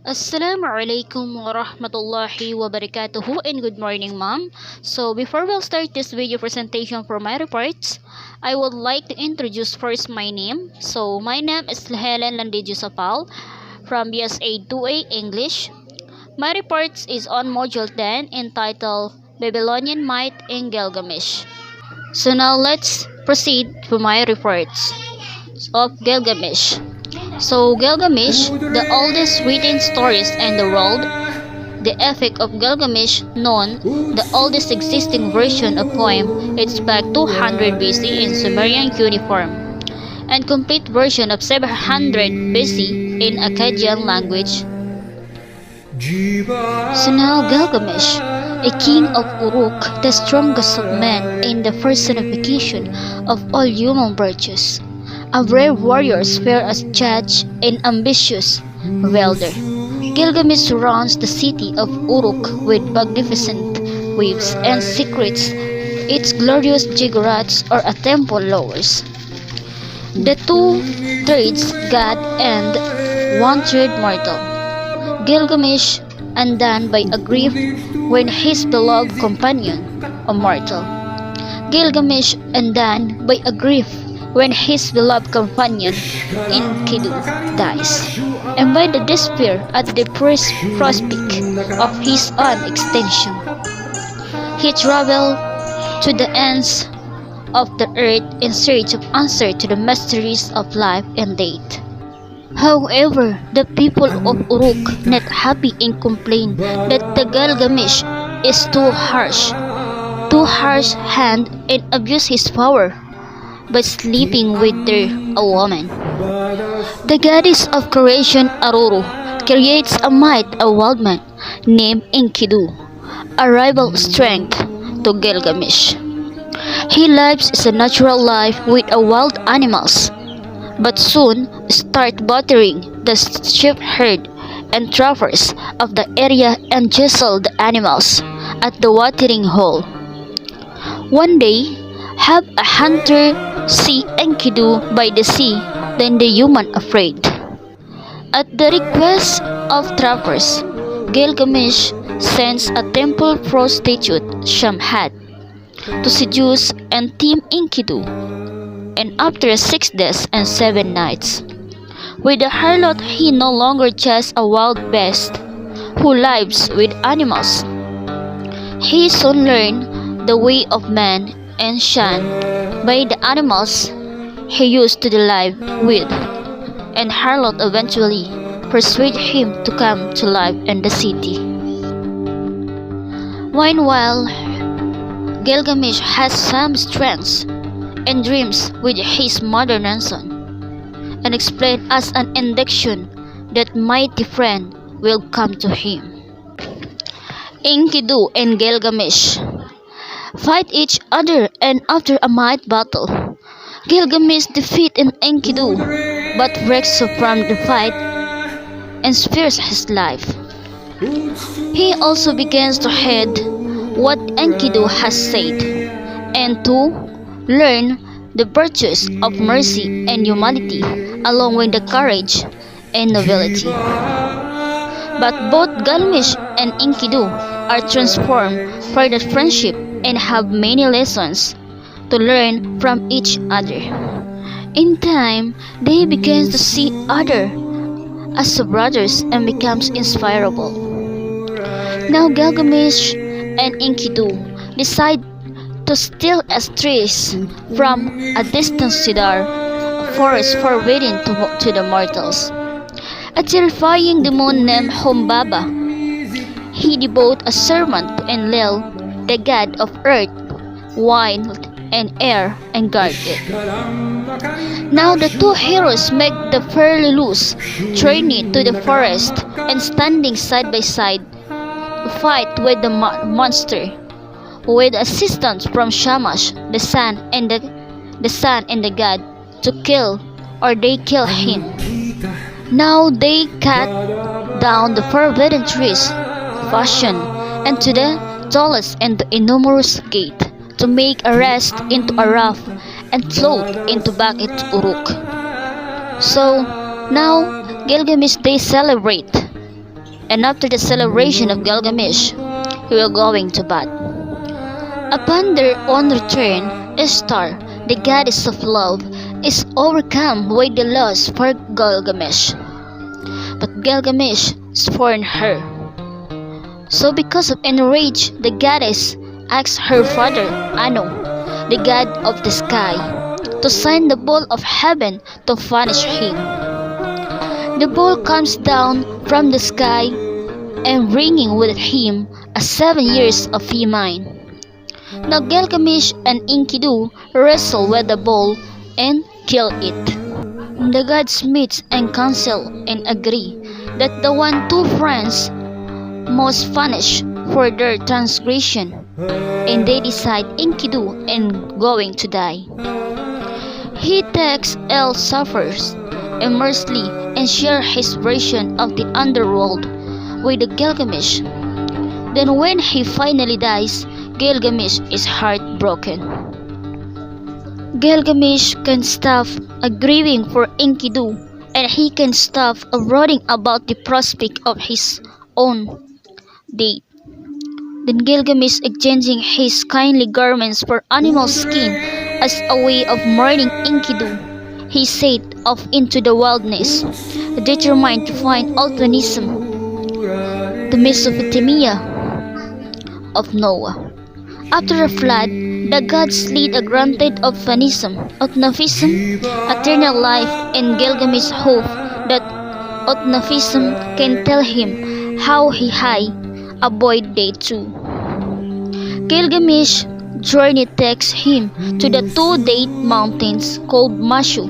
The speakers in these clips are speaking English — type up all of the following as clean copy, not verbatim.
Assalamualaikum warahmatullahi wabarakatuh and good morning ma'am. So before we'll start this video presentation for my reports, I would like to introduce first my name. So my name is Helen Landidio Sapal from BSA 2A English. My reports is on module 10 entitled Babylonian Might in Gilgamesh. So now let's proceed to my reports of Gilgamesh. So Gilgamesh, the oldest written stories in the world, the epic of Gilgamesh, known the oldest existing version of poem, it's back 200 BC in Sumerian cuneiform, and complete version of 700 BC in Akkadian language. So now Gilgamesh, a king of Uruk, the strongest of men in the personification of all human virtues. A brave warrior, fair as judge, and ambitious welder. Gilgamesh surrounds the city of Uruk with magnificent waves and secrets its glorious ziggurats or a temple lowers. The two-thirds god and one-third mortal. Gilgamesh undone by a grief when his beloved companion, a mortal. Gilgamesh undone by a grief when his beloved companion Enkidu dies, and by the despair at the prospect of his own extinction. He traveled to the ends of the earth in search of answer to the mysteries of life and death. However, the people of Uruk not happy and complain that the Gilgamesh is too harsh hand and abuse his power by sleeping with a woman. The goddess of creation Aruru creates a might, a wild man named Enkidu, a rival strength to Gilgamesh. He lives as a natural life with wild animals, but soon start battering the sheep herd and trappers of the area and jostle the animals at the watering hole. One day, have a hunter see Enkidu by the sea, then the human afraid. At the request of trappers, Gilgamesh sends a temple prostitute Shamhat to seduce and tame Enkidu. And after 6 days and 7 nights, with the harlot he no longer just a wild beast who lives with animals. He soon learned the way of man and shunned by the animals he used to live with, and harlot eventually persuaded him to come to live in the city. Meanwhile, Gilgamesh has some strengths and dreams with his mother Nansen, and explained as an indication that mighty friend will come to him. Enkidu and Gilgamesh fight each other, and after a mighty battle, Gilgamesh defeats Enkidu but breaks from the fight and spares his life. He also begins to heed what Enkidu has said and to learn the virtues of mercy and humanity along with the courage and nobility. But both Gilgamesh and Enkidu are transformed for that friendship and have many lessons to learn from each other. In time, they begin to see other as brothers and becomes inspirable. Now Gilgamesh and Enkidu decide to steal a trees from a distant cedar forest forbidden to the mortals. A terrifying demon named Humbaba, he devoted a sermon to Enlil, the god of earth, wind, and air, and guard it. Now the two heroes make the fairly loose journey to the forest and standing side by side to fight with the monster, with assistance from Shamash, the sun and the god, to kill or they kill him. Now they cut down the forbidden trees, fashion into the tallest and the enormous gate, to make a rest into a raft and float into back into Uruk. So now Gilgamesh they celebrate and after the celebration of Gilgamesh, he will going to bed. Upon their own return, Ishtar, the goddess of love, is overcome by the loss for Gilgamesh. But Gilgamesh scorned her. So because of enrage, the goddess asks her father, Anu, the god of the sky, to send the bolt of heaven to punish him. The bolt comes down from the sky and bringing with him a 7 years of famine. Now Gilgamesh and Enkidu wrestle with the bull and kill it. The gods meet and counsel and agree that the two friends must punish for their transgression, and they decide Enkidu and going to die. He takes El suffers immersely and shares his version of the underworld with the Gilgamesh. Then when he finally dies, Gilgamesh is heartbroken. Gilgamesh can stop grieving for Enkidu, and he can stop brooding about the prospect of his own death. Then Gilgamesh, exchanging his kindly garments for animal skin as a way of mourning Enkidu, he set off into the wilderness, determined to find Altonism, the Mesopotamia of Noah. After a flood, the gods lead a granted of Phanism, Otnaphism, eternal life, and Gilgamesh hopes that Otnaphism can tell him how he high avoid day too. Gilgamesh journey takes him to the two date mountains called Mashu,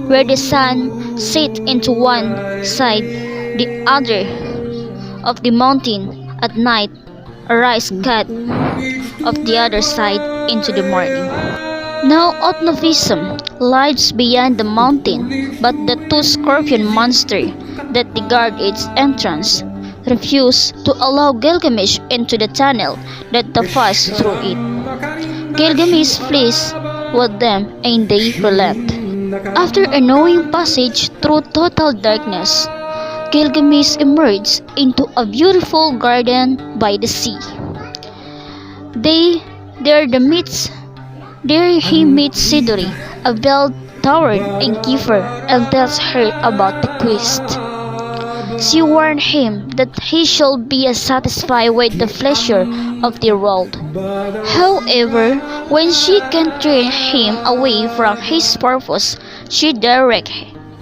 where the sun sets into one side, the other of the mountain at night, arise cut of the other side into the morning. Now Otnaphism lives beyond the mountain, but the two scorpion monsters that guard its entrance refuse to allow Gilgamesh into the tunnel that passes through it. Gilgamesh flees with them and they relent. After a knowing passage through total darkness, Gilgamesh emerged into a beautiful garden by the sea. There he meets Siduri, a bell-towered innkeeper, and tells her about the quest. She warned him that he should be satisfied with the pleasure of the world. However, when she can turn him away from his purpose, she directs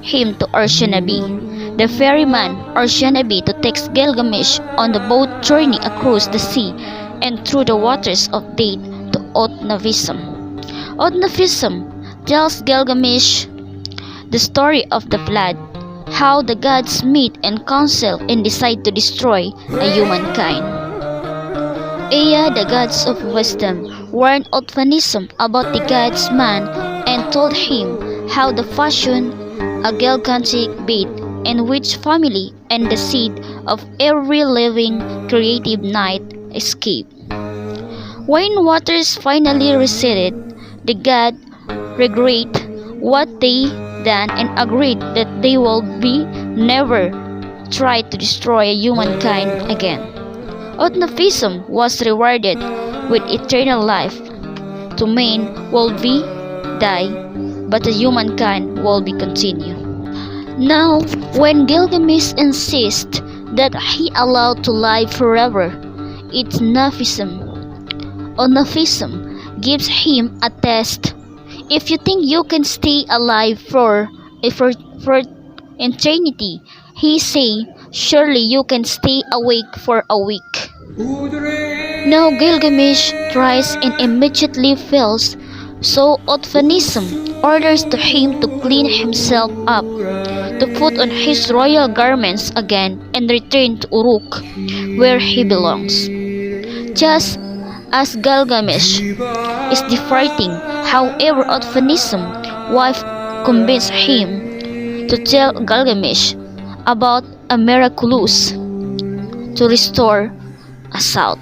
him to Urshanabi, the ferryman Urshanabi, to take Gilgamesh on the boat journey across the sea and through the waters of Date to Otnaphism. Otnaphism tells Gilgamesh the story of the flood, how the gods meet and counsel and decide to destroy humankind. Ea, the gods of wisdom, warned Otnaphism about the god's man and told him how to fashion a gigantic bed in which family and the seed of every living creative night escape. When waters finally receded, the god regretted what they done and agreed that they will never try to destroy humankind again. Otnaphism was rewarded with eternal life. To men will die, but the humankind will continue. Now, when Gilgamesh insists that he allowed to live forever, it's Otnaphism gives him a test. If you think you can stay alive for eternity, he say, surely you can stay awake for a week. Now Gilgamesh tries and immediately fails, so Otnaphism orders him to clean himself up, to put on his royal garments again and return to Uruk, where he belongs. Just as Gilgamesh is departing, however, Otnaphism's wife convinced him to tell Gilgamesh about a miraculous to restore a south.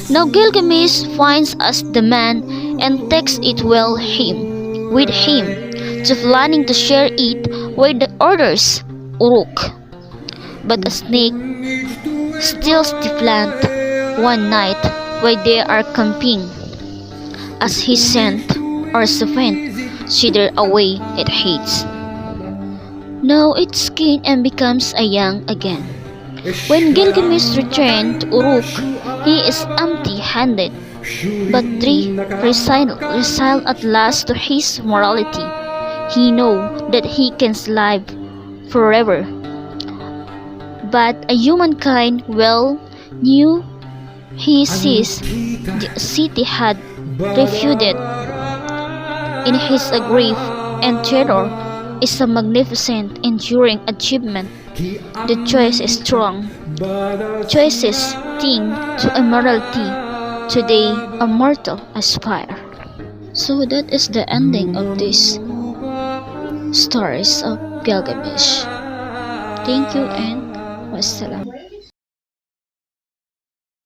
Now Gilgamesh finds us the man and takes it with him, to planning to share it with the others, Uruk. but a snake steals the plant one night while they are camping. As he scent or serpent slither away, it hates. Now its skin and becomes a young again. When Gilgamesh returned to Uruk, he is empty-handed, but reconciled at last to his morality. He knows that he can live forever, but a humankind well knew he sees the city had refuted in his grief and terror is a magnificent enduring achievement. The choice is strong. Choices sting to immortality. Today a mortal aspire. So that is the ending of this stories of Gilgamesh. Thank you and wassalam.